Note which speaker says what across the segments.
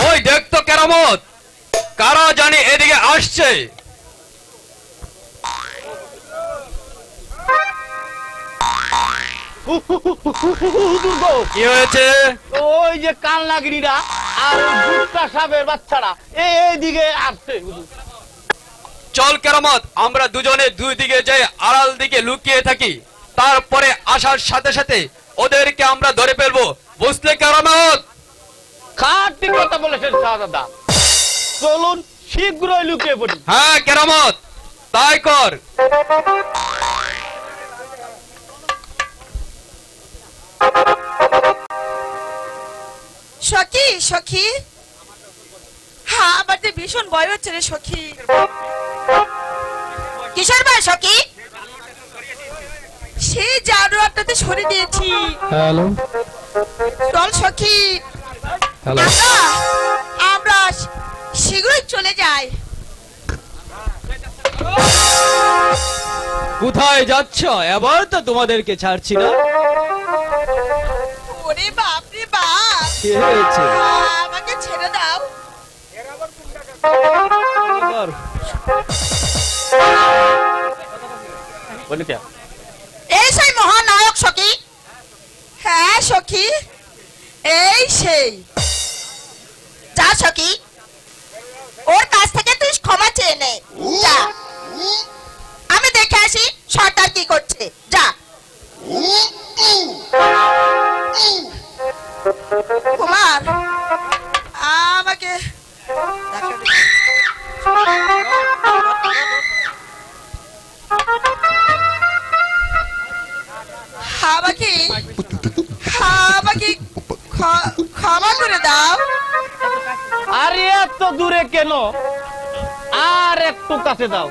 Speaker 1: ওই দেখ তো কেরামত, কারা জানি এদিকে আসছে। কি হয়েছে?
Speaker 2: ওই যে কালনাগিরিরা আর ভুট্টা সাপের বাচ্চারা এইদিকে আসছে।
Speaker 1: চল কেরামত, আমরা দুজনে দুই দিকে যাই, আড়াল দিকে লুকিয়ে থাকি, তারপরে আসার সাথে সাথে ওদেরকে আমরা ধরে ফেলবো, বুঝলে কেরামত?
Speaker 2: খাঁটি কথা বলেছেন শাহজাদা, চলুন শীঘ্রই লুকিয়ে পড়ি।
Speaker 1: হ্যাঁ কেরামত, তাই কর।
Speaker 3: সখী সখী, হ্যাঁ আমার যে ভীষণ ভয় হচ্ছে রে সখী। কিসের ভয় সখী? সেই জাদু আপনাদের সরে দিয়েছি।
Speaker 4: হ্যালো
Speaker 3: চল সখী,
Speaker 4: হ্যালো
Speaker 3: আমরা শীঘ্রই চলে যাই।
Speaker 4: কোথায় যাচ্ছ? এবার তো তোমাদেরকে ছাড়ছি না।
Speaker 3: ওরে বাপ রে বাপ,
Speaker 4: কি হয়েছে?
Speaker 3: আমাকে ছেড়ে দাও। এই সেই মহানায়ক সখী। হ্যাঁ সখী, এই সেই। যা সখী, ওর কাছ থেকে তুই ক্ষমা চেয়ে নে। যা, আমি দেখে আসি সর্দার কি করছে। যা। কুমার, আমাকে আমাকে আমাকে ক্ষমা করে দাও।
Speaker 2: আরে এত দূরে কেন? আর একটু কাছে দাও।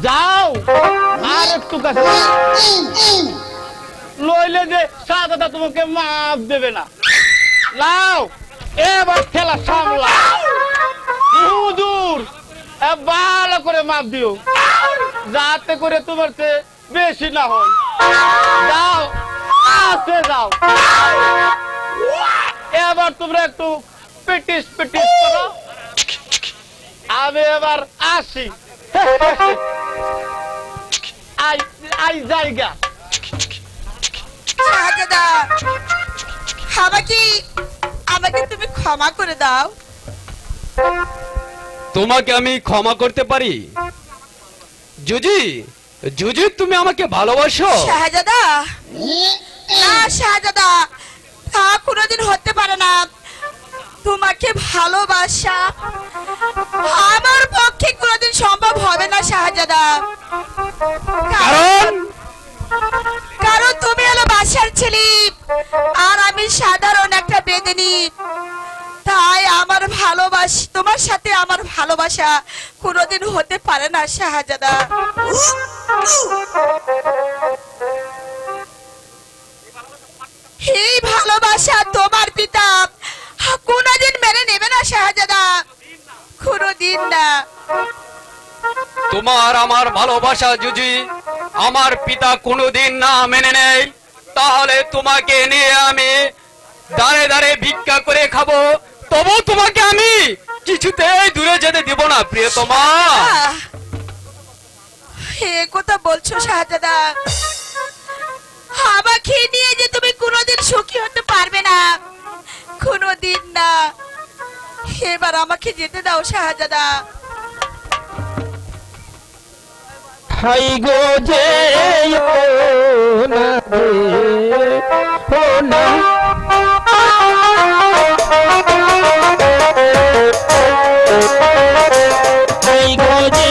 Speaker 2: যাও, আর একটু কাছে দাও। লইলে যে শাহজাদা তোমাকে মাফ দেবে না। নাও, এবার খেলা সামলা। হুজুর, ভালো করে মাফ দিও, যাতে করে তোমার চেয়ে বেশি না হয়। যাও, আসে যাও। এবার তোমরা একটু পিটিস পিটিস করো। আমি এবার আসি। আই জায়গা।
Speaker 3: শাহজাদা, আমাকে তুমি ক্ষমা করে দাও।
Speaker 1: তোমাকে আমি ক্ষমা করতে পারি? জুজি, জুজি তুমি আমাকে ভালোবাসো?
Speaker 3: শাহজাদা, না শাহজাদা, তা কোনোদিন হতে পারে না। তোমাকে ভালোবাসা আমার পক্ষে কোনোদিন সম্ভব হবে না শাহজাদা।
Speaker 1: কারণ
Speaker 3: কারণ তুমি হলো বাদশার ছেলে আর আমি সাধারণ একটা বেদেনি। তাই আমার ভালোবাসা, তোমার সাথে আমার ভালোবাসা কোনোদিন হতে পারে না শাহজাদা। এই ভালোবাসা তোমার পিতা কোনোদিন মেনে নেবে না শাহজাদা, কোনোদিন না।
Speaker 1: তোমার আমার ভালোবাসা জুজি আমার পিতা কোনোদিন না মেনে নেয়, তাহলে তোমাকে নিয়ে আমি দাঁড়ে দাঁড়ে ভিক্ষা করে খাবো, তবু তোমাকে আমি কিছুতেই দূরে যেতে দিব না প্রিয়তমা।
Speaker 3: এ কথা বলছো শাহজাদা? আমাকে নিয়ে যে তুমি কোনোদিন সুখী হতে পারবে না, কোনোদিন না। এবার আমাকে যেতে দাও শাহজাদা।
Speaker 4: হাই গো যে না রে ও না হাই গো যে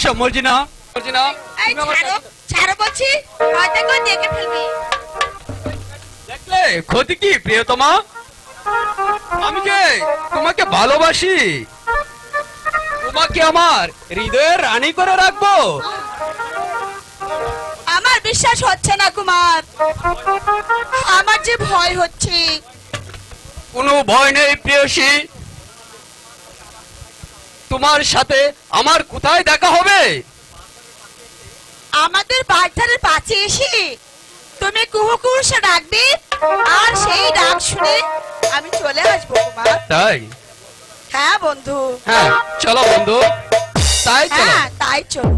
Speaker 1: এসো মর্জিনা, মর্জিনা
Speaker 3: এই
Speaker 1: তুমি আমার
Speaker 3: ছাড়ো, ছাড়ো বলছি, হয়তো কেউ দেখে ফেলবে।
Speaker 1: দেখলে ক্ষতি কি প্রিয়তমা? আমি যে তোমাকে ভালোবাসি, তোমাকে আমার হৃদয়ের রানী করে রাখবো।
Speaker 3: আমার বিশ্বাস হচ্ছে না কুমার, আমার যে ভয় হচ্ছে।
Speaker 1: কোনো ভয় নেই প্রেয়সী, তোমার সাথে আমার কোথায় দেখা হবে?
Speaker 3: আমাদের বাড়ির পাশে এসে তুমি কুহু কুহু সে ডাকবে, আর সেই ডাক শুনে আমি চলে আসবো কুমার।
Speaker 1: তাই?
Speaker 3: হ্যাঁ বন্ধু,
Speaker 1: হ্যাঁ চলো বন্ধু, তাই চলো।
Speaker 3: হ্যাঁ তাই চলো।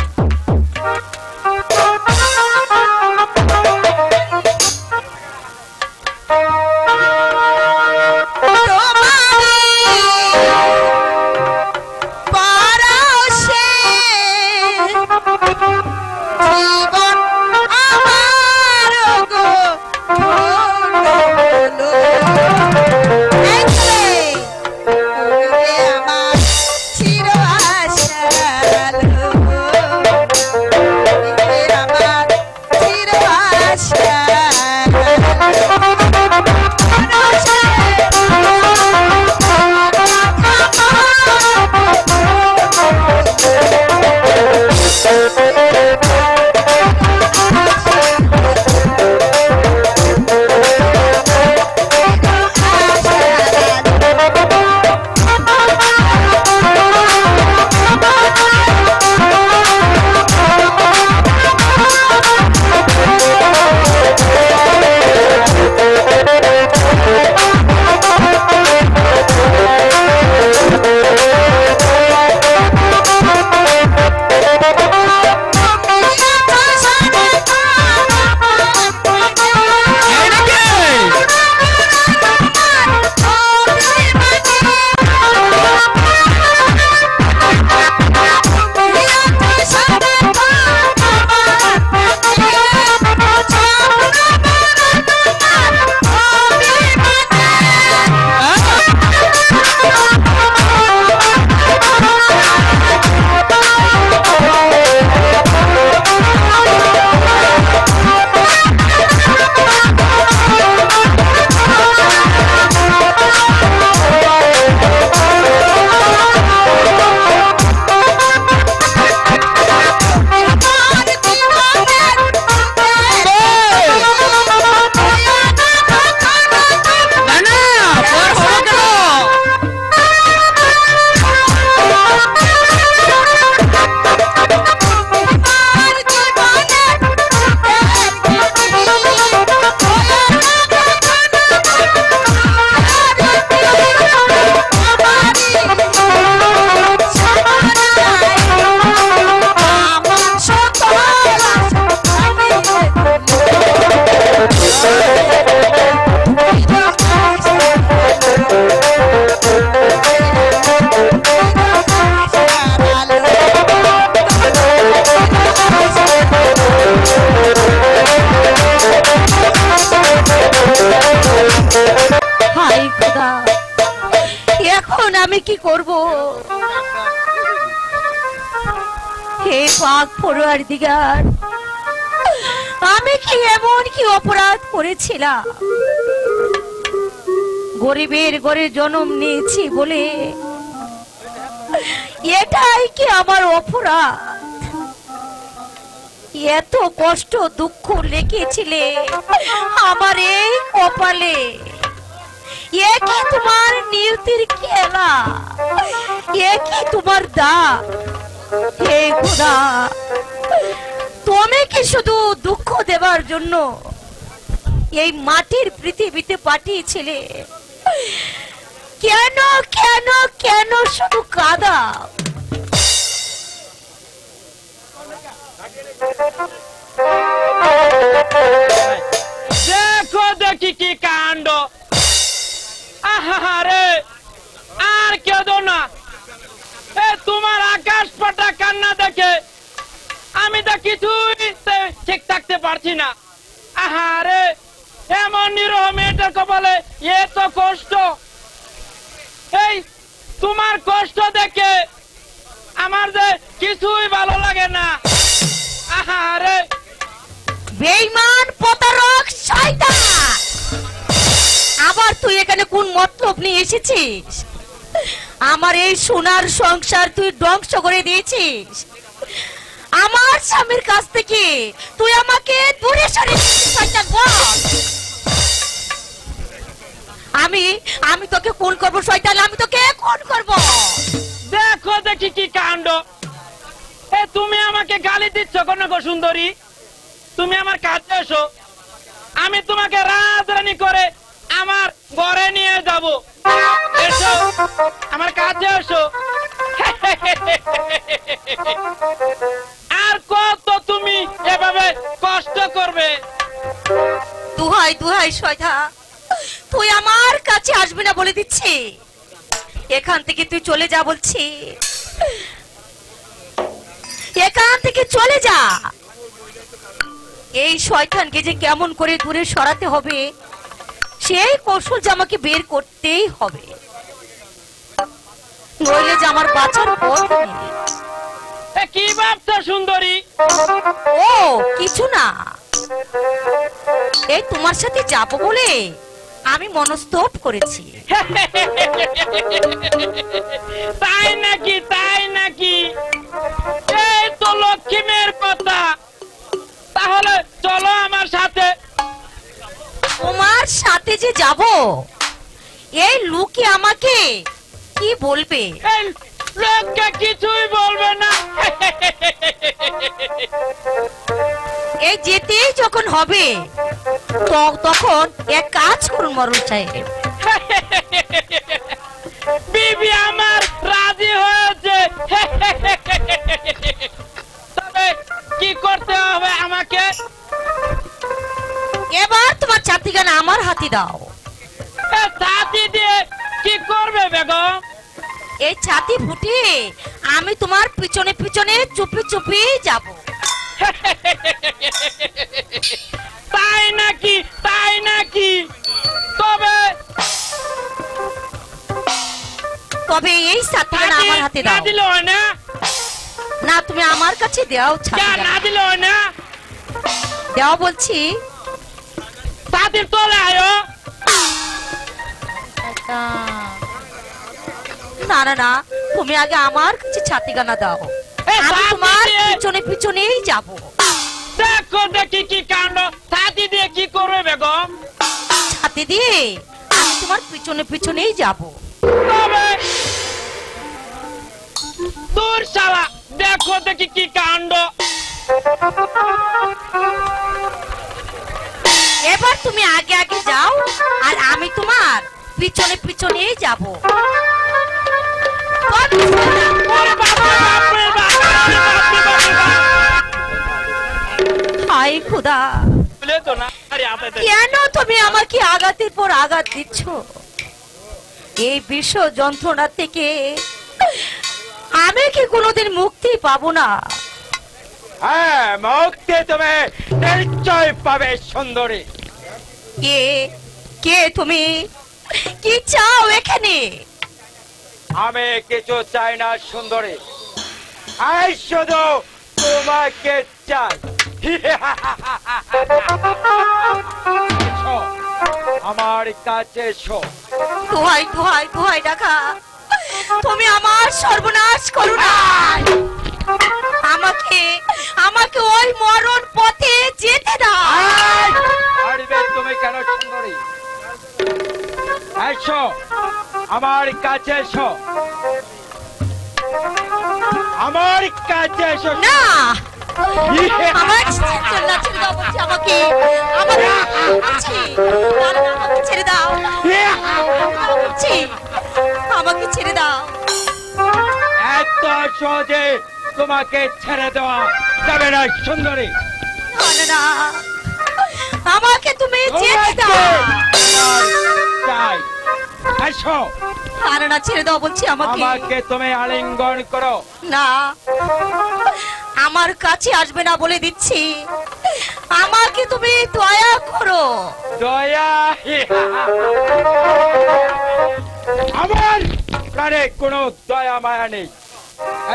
Speaker 5: আমি কি করব? হে পাক পরওয়ারদিগার, আমি কি এমন কি অপরাধ করেছিলাম? গরিবের ঘরে জন্ম নিয়েছি বলে এটাই কি আমার অপরাধ? এত কষ্ট দুঃখ লিখেছিলে আমার এই কপালে, এ কি তোমার নিয়তির খেলা? এ কি তোমার দাগ? হে খোদা, তুমি কি শুধু দুঃখ দেবার জন্য এই মাটির পৃথিবীতে পাঠিয়েছিলে? কেন কেন কেন শুধু কাঁদা?
Speaker 2: দেখো দেখি কি কাণ্ড! আহারে, আর কেঁদো না। তোমার আকাশ পাটা কান্না দেখে আমি তো কিছুই ঠিক থাকতে পারছি না। আহারে, এমন নিরহ মেয়েটার কপালে এত কষ্ট। এই তোমার কষ্ট দেখে আমার যে কিছুই ভালো লাগে না। আরে
Speaker 5: বেঈমান প্রতারক শয়তান, আবার তুই এখানে কোন মতলব নিয়ে এসেছিস? আমার এই সোনার সংসার তুই ধ্বংস করে দিয়েছিস। আমার স্বামীর কাছ থেকে তুই আমাকে দূরে সরে দিয়েছিস শয়তান, বল। আমি তোকে খুন করবো শয়তান, আমি তোকে খুন করবো।
Speaker 2: দেখো দেখি কি কাণ্ড। তুমি আমাকে গালি দিচ্ছ কেন গো সুন্দরী? তুমি আমার কাছে এসো, আমি তোমাকে রাজরানী করে আমার ঘরে নিয়ে যাব। এসো আমার কাছে এসো। আর কত তুমি এভাবে কষ্ট করবে?
Speaker 5: দুহাই দুহাই শয়তান, তুই আমার কাছে আসবি না বলে দিচ্ছি। এখান থেকে তুই চলে যা বলছি, এখান থেকে চলে যা। এই শয়তানকে যে কেমন করে দূরে সরাতে হবে সেই কৌশল যে আমাকে বের করতেই হবে, নইলে যে আমার বাঁচার পথ নেই।
Speaker 2: কি ভাবছো সুন্দরী?
Speaker 5: ও কিছু না, এই তোমার সাথে যাব বলে আমি মনস্তব করেছি।
Speaker 2: তাই নাকি? তাই নাকি? এই তো লক্ষ্মীমের কথা। তাহলে চলো আমার সাথে।
Speaker 5: তোমার সাথে যে যাব, এই লোকে আমাকে কি বলবে?
Speaker 2: এই লোককে কিছুই বলবে না।
Speaker 5: এই যেতেই যখন হবে তখন এক কাজ করুন মরণ সাহেব,
Speaker 2: বিবি আমার রাজি হয়েছে। তবে কি করতে হবে আমাকে?
Speaker 5: এবার তোমার ছাতিখানা আমার হাতে দাও।
Speaker 2: ছাতি দিয়ে কি করবে বেগম?
Speaker 5: এই ছাতি ফুটিয়ে আমি তোমার পিছনে পিছনে চুপি চুপি যাব।
Speaker 2: তাই নাকি? তাই নাকি?
Speaker 5: তবে এই ছাতিখানা আমার হাতে
Speaker 2: না
Speaker 5: দাও।
Speaker 2: দিল না?
Speaker 5: না, তুমি আমার কাছে দাও ছাতিখানা,
Speaker 2: না দিল না?
Speaker 5: দাও বলছি।
Speaker 2: ছাতির তলে আয়ো।
Speaker 5: না না না, তুমি আগে আমার কাছে ছাতিখানা দাও,
Speaker 2: এই
Speaker 5: আমি
Speaker 2: ছাতি
Speaker 5: তোমার
Speaker 2: দিয়ে-
Speaker 5: পিছনে পিছনেই যাব।
Speaker 2: দেখো দেখি কি কাণ্ড। ছাতি দিয়ে কি করবে বেগম?
Speaker 5: ছাতি দিয়ে আমি তোমার পিছনে পিছনেই যাব।
Speaker 2: তবে তোর শালা, দেখো দেখি কি কাণ্ড।
Speaker 5: এবার তুমি আগে আগে যাও আর আমি তোমার পিছনে পিছনেই যাব।
Speaker 2: ওরে বাবা, বাপরে বাপ, বাপরে বাপরে বাপরে বাপ।
Speaker 5: হায় খোদা,
Speaker 2: বলে তো না, আরে আপনাদের
Speaker 5: কেন তুমি আমাকে আঘাতের পর আঘাত দিচ্ছ? এই বিশ্ব যন্ত্রণা থেকে আমি কি কোনোদিন মুক্তি পাবো না?
Speaker 6: হ্যাঁ, মুক্তি তুমি নিশ্চয় পাবে সুন্দরী।
Speaker 5: কে কে তুমি? কি চাও এখানে?
Speaker 6: আমি কিছু চাই না সুন্দরী, আমি শুধু তোমাকে চাই। এসো, আমার কাছে এসো।
Speaker 5: দোহাই দোহাই দোহাই ডাকা, তুমি আমার সর্বনাশ করো না। আমাকে আমাকে ওই মরণ পথে যেতে দাও।
Speaker 6: পারবে তুমি কেন সুন্দরী? এসো, আমার কাছে এসো, আমার কাছে এসো।
Speaker 5: না, আমার ছেড়ে দাও, ছেড়ে দাও বলছি আমাকে, আমাকে বলছি। না, না, আমাকে ছেড়ে দাও বলছি, আমাকে ছেড়ে দাও।
Speaker 6: এত সহজে তোমাকে ছেড়ে দেওয়া যাবে না সুন্দরী।
Speaker 5: না, না, না, আমাকে তুমি যেতে দাও।
Speaker 6: চাই, এসো,
Speaker 5: না, না, না, ছেড়ে দাও বলছি আমাকে।
Speaker 6: আমাকে তুমি আলিঙ্গন করো।
Speaker 5: না, আমার কাছে আসবে না বলে দিচ্ছি। আমাকে তুমি দয়া করো।
Speaker 6: দয়া? আমার প্রাণে কোনো দয়া মায়া নেই।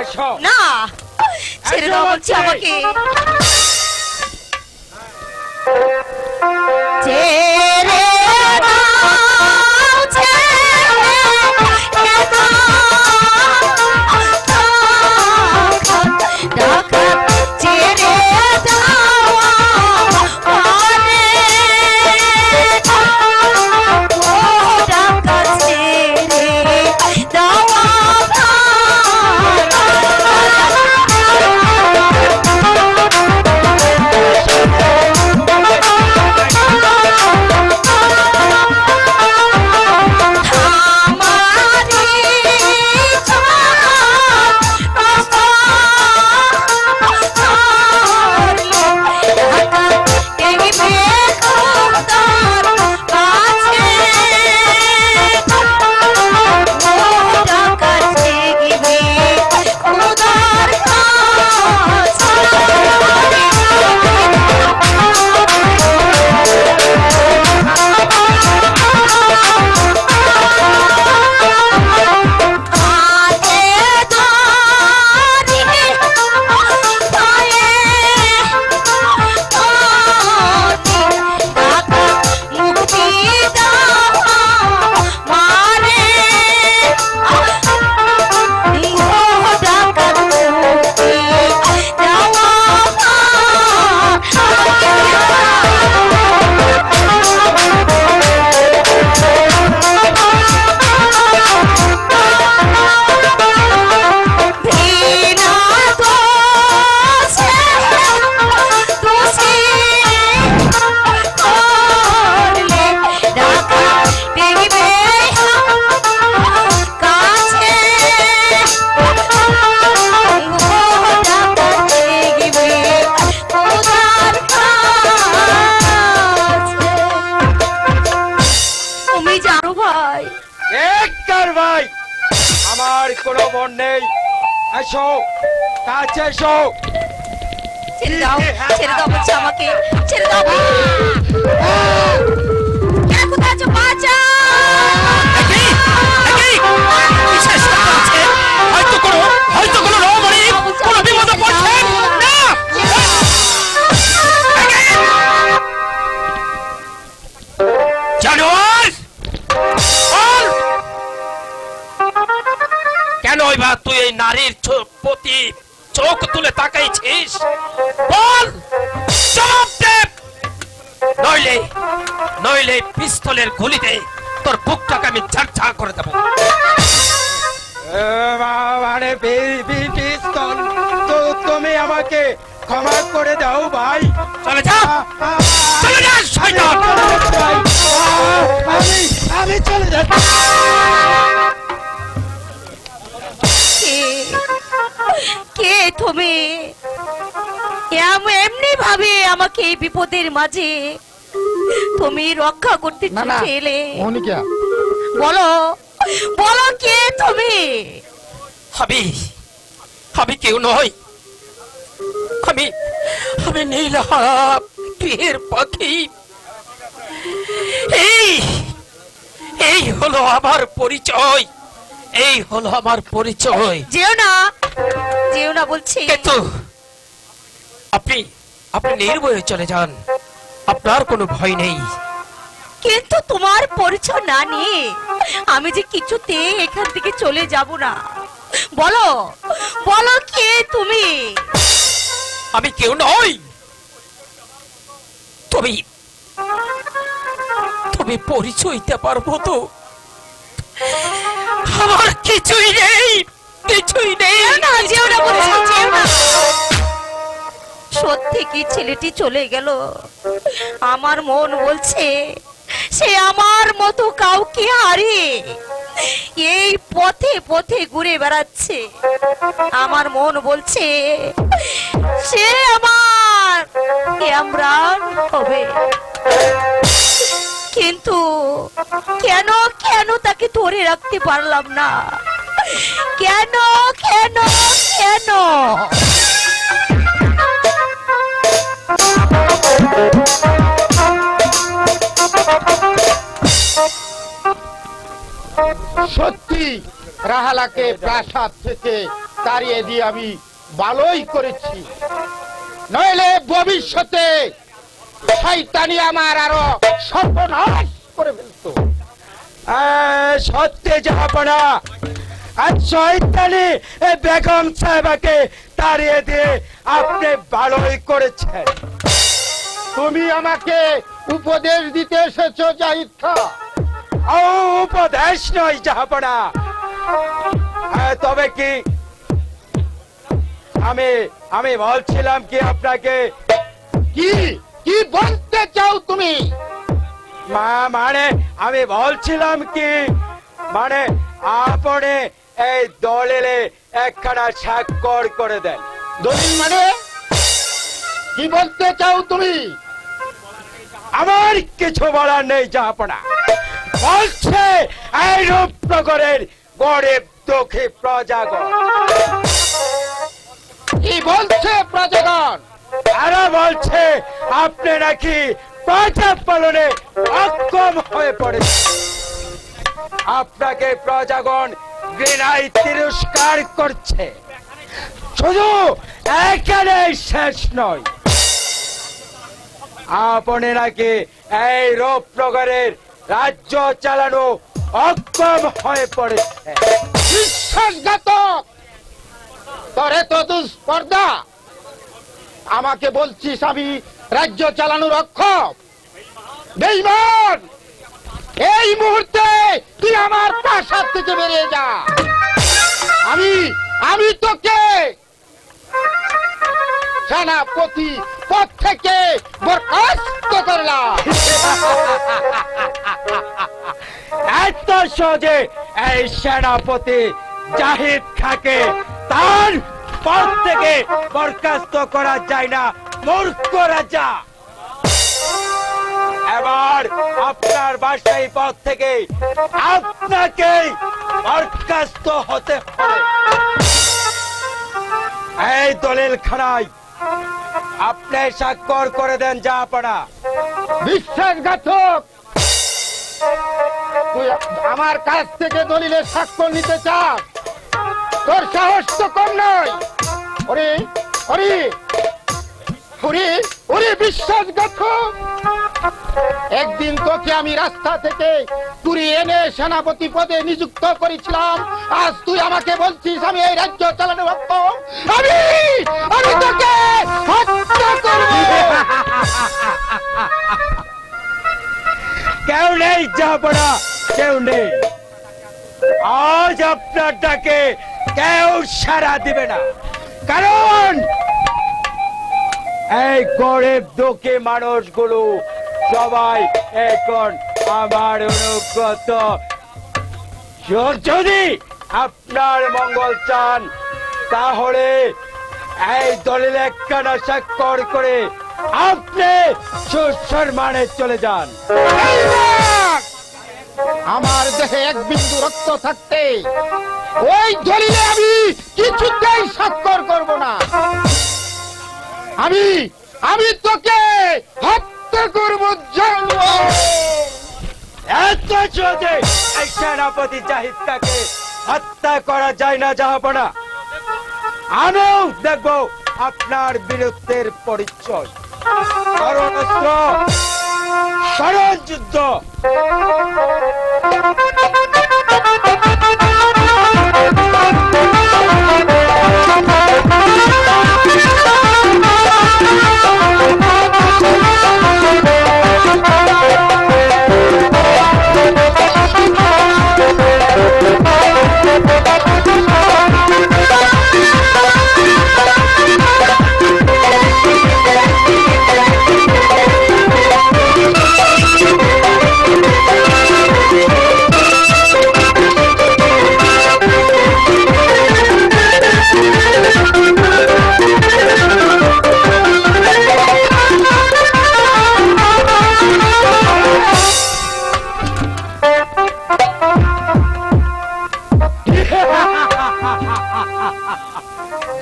Speaker 6: এসো
Speaker 5: না, ছেড়ে দাও বলছি আমাকে। ছেড়ে দাও, ছেড়ে দাও, ডাকাত ছেড়ে দাও আমারে, ও ডাকাত ছেড়ে দাও
Speaker 6: ভাই, আমার কোনো বোন নেই। এসো, কাছে এসো।
Speaker 5: ছেড়ে দাও, ছেড়ে দাও বলছি আমাকে, ছেড়ে দাও। কে কোথায় আছো? বাঁচাও!
Speaker 1: হয়তো কোনো রমণী কোনো বিপদে পড়ছেন না। জানোয়ার, কেন এবার তুই এই নারীর প্রতি চোখ তুলে তাকাইছিস? বল, জবাব দে, নইলে নইলে পিস্তলের গুলিতে তোর বুকটাকে আমি ঝাড়ঝাড় করে দেবো।
Speaker 6: মানে পিস্তল, তো তুমি আমাকে ক্ষমা করে দাও ভাই।
Speaker 1: চলে যা, চলে যা শয়তান।
Speaker 6: আমি চলে যাচ্ছি।
Speaker 5: কে তুমি? এমনি ভাবে আমাকে এই বিপদের মাঝে তুমি রক্ষা করতে চাইলে? বলো, বলো কে তুমি?
Speaker 1: আমি কেউ নই। আমি নীলা পীর পাখি। এই হলো আমার পরিচয়, এই হলো আমার পরিচয়।
Speaker 5: যেও না, যেও না বলছি।
Speaker 1: কিন্তু আপনি নির্ভয়ে চলে যান, আপনার কোনো ভয় নেই।
Speaker 5: কিন্তু তোমার পরিচয় না নিয়ে আমি যে কিছুতে এখান থেকে চলে যাব না। বলো, বলো কে তুমি?
Speaker 1: আমি কেউ নই। তুমি পরিচয় দিতে পারবো তো? আমার কিছুই নেই, কিছুই নেই।
Speaker 5: না, যেও না বলছি, যেও না। সত্যি কি ছেলেটি চলে গেল? আমার মন বলছে সে আমার মতো কাউকে হারিয়ে এই পথে পথে ঘুরে বেড়াচ্ছে। আমার মন বলছে সে আমার ইমরান হবে। কিন্তু কেন কেন তাকে ধরে রাখতে পারলাম না? কেন কেন কেন?
Speaker 2: সত্যি রাহালাকে প্রাসাদ থেকে তাড়িয়ে দিয়ে আমি ভালোই করেছি, নইলে ভবিষ্যতে শয়তানি আমার আরো সর্বনাশ করে ফেলতো।
Speaker 6: সত্যি জাহাপনা, আর শয়তানি বেগম সাহেবাকে তাড়িয়ে দিয়ে আপনি ভালোই করেছেন।
Speaker 2: তুমি আমাকে উপদেশ দিতে এসেছো জাহিদ খাঁ?
Speaker 6: ও উপদেশ নয় জাহাপনা, তবে কি আমি বলছিলাম কি আপনাকে,
Speaker 2: কি কি বলতে চাও তুমি?
Speaker 6: মানে আমি বলছিলাম কি, মানে আপনি এই দলিলে একখানা স্বাক্ষর করে দেন।
Speaker 2: দলিল মানে কি বলতে চাও তুমি?
Speaker 6: আমার কিছু বলার নেই জাহাপনা, বলছে এই রূপনগরের গরিব দুঃখী প্রজাগণ।
Speaker 2: কি বলছে প্রজাগণ?
Speaker 6: তারা বলছে আপনি নাকি প্রজা পালনে অক্ষম হয়ে পড়েছে, আপনাকে প্রজাগণ ঘৃণায় তিরস্কার করছে। শুধু এখানে শেষ নয়, আপনি নাকি এই রূপনগরের রাজ্য চালানো অক্ষম হয়ে পড়েছে।
Speaker 2: বিশ্বাসঘাতক, তোর এত দুষ্পর্ধা! আমাকে বলছিস আমি রাজ্য চালানোর অক্ষম? বেঈমান! এই মুহূর্তে তুই আমার প্রাসাদ থেকে বেরিয়ে যা। আমি তোকে সেনাপতি পদ থেকে বরখাস্ত করলাম।
Speaker 6: এত সহজে এই সেনাপতি জাহিদ খাঁকে তার পদ থেকে বরখাস্ত করা যায় না, মূর্খ রাজা। এবার আপনার বাসায় পদ থেকে আপনাকে বরখাস্ত হতে হবে। এই দলিল খানায় আপনি স্বাক্ষর করে দেন জাহাপনা।
Speaker 2: বিশ্বাসঘাতক! তুই আমার কাছ থেকে দলিলের স্বাক্ষর নিতে চাস? তোর সাহস তো কম নয়। ওরে ওরে ওরে ওরে বিশ্বাসঘাতক! একদিন তোকে আমি রাস্তা থেকে কুড়িয়ে এনে সেনাপতি পদে নিযুক্ত করেছিলাম, আজ তুই আমাকে বলছিস আমি এই রাজ্য চালানো অক্ষম। আমি তোকে হত্যা করব।
Speaker 6: কেউ নেই জাহাপনা, কেউ নেই। আজ আপনার ডাকে কেউ সাড়া দিবে না, কারণ এই গরিব দুঃখী মানুষগুলো সবাই এখন আমার অনুগত। যদি আপনার মঙ্গল চান তাহলে এই দলিল একখানা স্বাক্ষর করে আপনি সুসম্মানে চলে যান।
Speaker 2: আমার দেহে এক বিন্দু রক্ত থাকতে ওই দলিলে আমি কিছুতেই স্বাক্ষর করব না। আমি তোকে হত্যা করব।
Speaker 6: এত সহজে এই সেনাপতি জাহিদ খাঁকে হত্যা করা যায় না জাহাপনা। আমিও দেখব আপনার বীরত্বের পরিচয়। কারণ অস্ত্র, কারণ যুদ্ধ।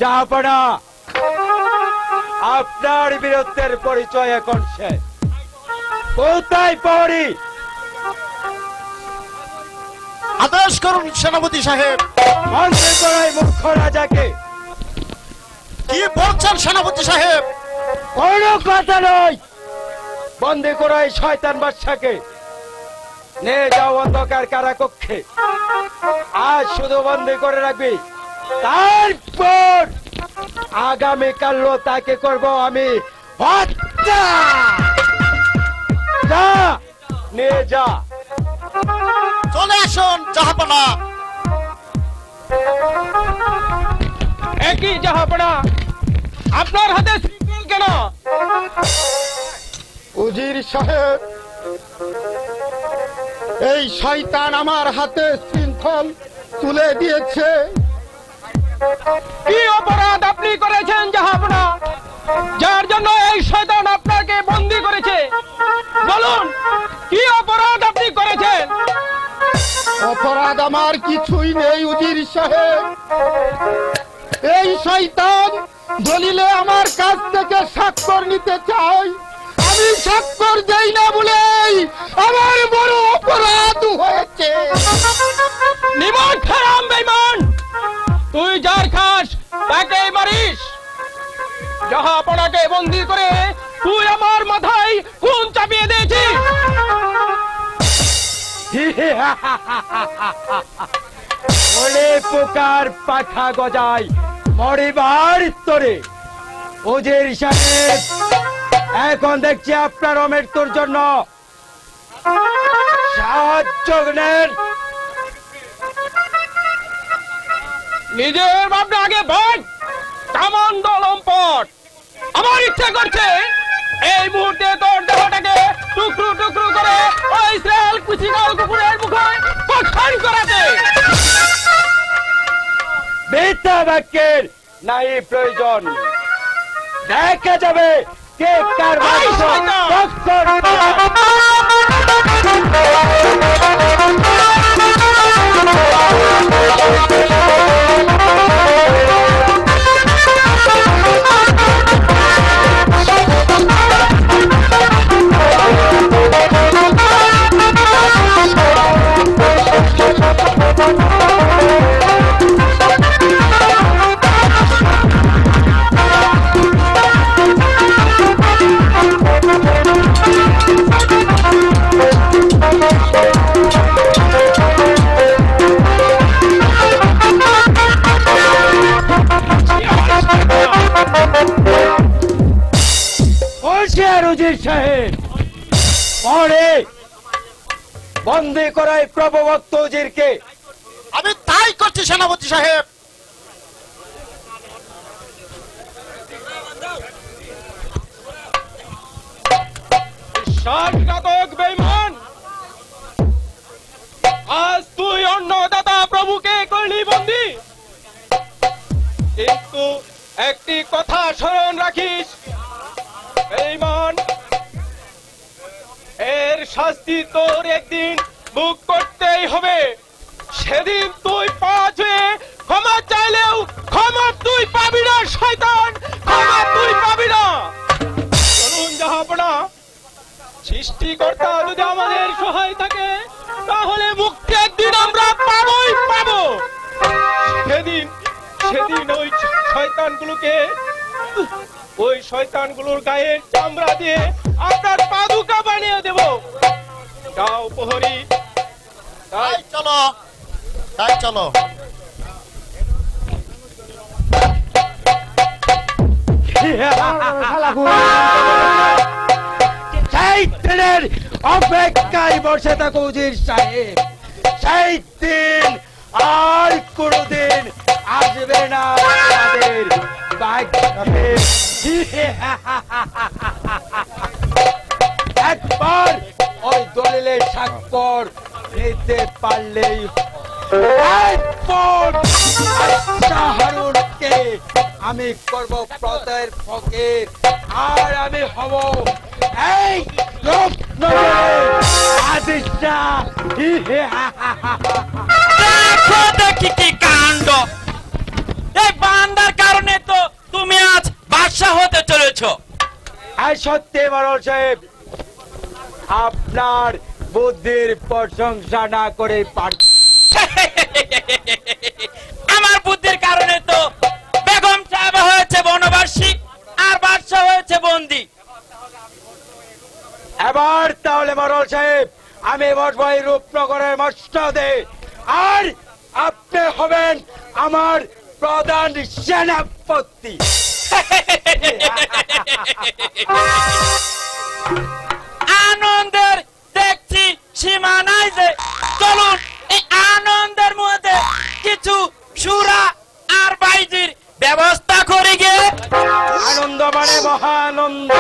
Speaker 6: জাহাপনা, আপনার বীরত্বের পরিচয় এখন শেষ। কোথায় প্রহরী?
Speaker 7: আদেশ করুন সেনাপতি সাহেব।
Speaker 6: বন্দী করাই মুখ্য রাজাকে।
Speaker 7: কি বলছেন সেনাপতি সাহেব?
Speaker 6: কোনো কথা নয়, বন্দী করাই শয়তান বাদশাকে নিয়ে যাও অন্ধকার কারাকক্ষে। আজ শুধু বন্দী করে রাখবি, তারপর আগামীকালও তাকে করব আমি হত্যা। যা, নিয়ে যা।
Speaker 7: চলে আসুন জাহাপনা।
Speaker 4: একই জাহাপনা, আপনার হাতে শৃঙ্খল কেন?
Speaker 7: উজির সাহেব, এই শয়তান আমার হাতে শৃঙ্খল তুলে দিয়েছে।
Speaker 4: কি অপরাধ আপনি করেছেন জাহাপনা, যার জন্য এই শয়তান আপনাকে বন্দী করেছে? বলুন, কি অপরাধ আপনি করেছেন?
Speaker 7: অপরাধ আমার কিছুই নেই উজির সাহেব। এই শয়তান দলিলে আমার কাছ থেকে স্বাক্ষর নিতে চাই, আমি স্বাক্ষর দেই না বলেই আমার বড় অপরাধ হয়েছে।
Speaker 4: নিমন খারাম বেঈমান, তুই যার খাস তাকে মারিস। জাহাপনাকে বন্দী করে তুই আমার মাথায় খুন চাপিয়ে দিয়েছিস।
Speaker 6: ওরে পোকার পাখা গজায় মরিবার তোরে। ওজির সাহেব, এখন দেখছি আপনার মৃত্যুর জন্য সাহায্য নেন।
Speaker 4: নিজের ভাবনা আগে ভাগ, কেমন দলম্পট। আমার ইচ্ছা করছে এই মুহূর্তে তোর দেহটাকে টুকরো টুকরো করে ওই ইসরায়েল কুচিকাল কুকুরের মুখে কষাই করাতে।
Speaker 6: মিথ্যা বাক্যের নাই প্রয়োজন, দেখা যাবে কে কার বাক্য রক্ষণ উজির সাহেব, পরে বন্দী করায় প্রভুভক্ত উজিরকে।
Speaker 7: আমি তাই করছি সেনাপতি সাহেব।
Speaker 4: বিশ্বাসঘাতক বেঈমান, আজ তুই অন্নদাতা প্রভুকে করলি বন্দী, কিন্তু একটি কথা স্মরণ রাখিস বেঈমান, এর শাস্তি তোর একদিন ভোগ করতেই হবে। সেদিন তুই পাঁচ হয়ে ক্ষমা চাইলেও ক্ষমা তুই পাবি না শয়তান, ক্ষমা তুই পাবি না। চলুন জাহাপনা, সৃষ্টিকর্তা যদি আমাদের সহায় থাকে তাহলে মুক্তি একদিন আমরা পাবোই পাবো। সেদিন ওই শয়তানগুলোর গায়ের চামড়া দিয়ে আপনার পাদুকা বানিয়ে দেব। যাও প্রহরী,
Speaker 7: তাই চলো, তাই চলো।
Speaker 6: সেই দিনের অপেক্ষায় বসে থাকো উজির সাহেব। সেই দিন আর কোনদিন আসবে না আমাদের ভাগ্যে। একবার ওই দলিলের স্বাক্ষর নিতে পারলেই হারুনকে আমি করব প্রতের ফকির, আর আমি হব এই রূপনগরের আদিশা।
Speaker 1: দেখো দেখি কি কাণ্ড! এই বান্দার কারণে তো তুমি আজ বাদশা হতে চলেছ।
Speaker 6: আর সত্যি বড় সাহেব, আপনার বুদ্ধির প্রশংসা না করে পার
Speaker 8: আমার বুদ্ধির কারণে তো বেগম সাহেব হয়েছে বনবাসী আর বাদশা হয়েছে বন্দী।
Speaker 6: এবার তাহলে মরল সাহেব আমি বসবো এই রূপনগরের মসনদে, আর আপনি হবেন আমার প্রধান সেনাপতি।
Speaker 8: আনন্দের দেখছি সীমা নাই যে, চলুন এই আনন্দের মধ্যে কিছু সুরা আর বাইজির ব্যবস্থা করে গে।
Speaker 6: আনন্দ মানে মহানন্দ।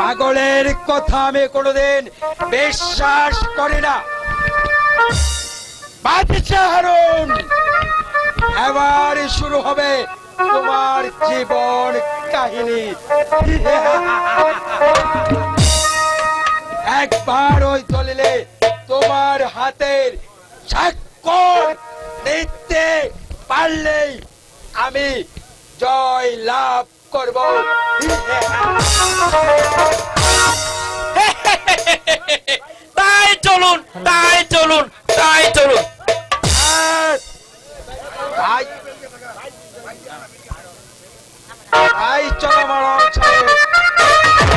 Speaker 6: পাগলের কথা আমি কোনোদিন বিশ্বাস করি না। বাদশা হারুন, এবার শুরু হবে তোমার জীবন কাহিনী। একবার ওই দলিলে তোমার হাতের স্বাক্ষর দিতে পারলেই আমি জয় লাভ করব।
Speaker 8: তাই চলুন, তাই চলুন, তাই চলুন।
Speaker 6: তাই চলো মরল সাহেব।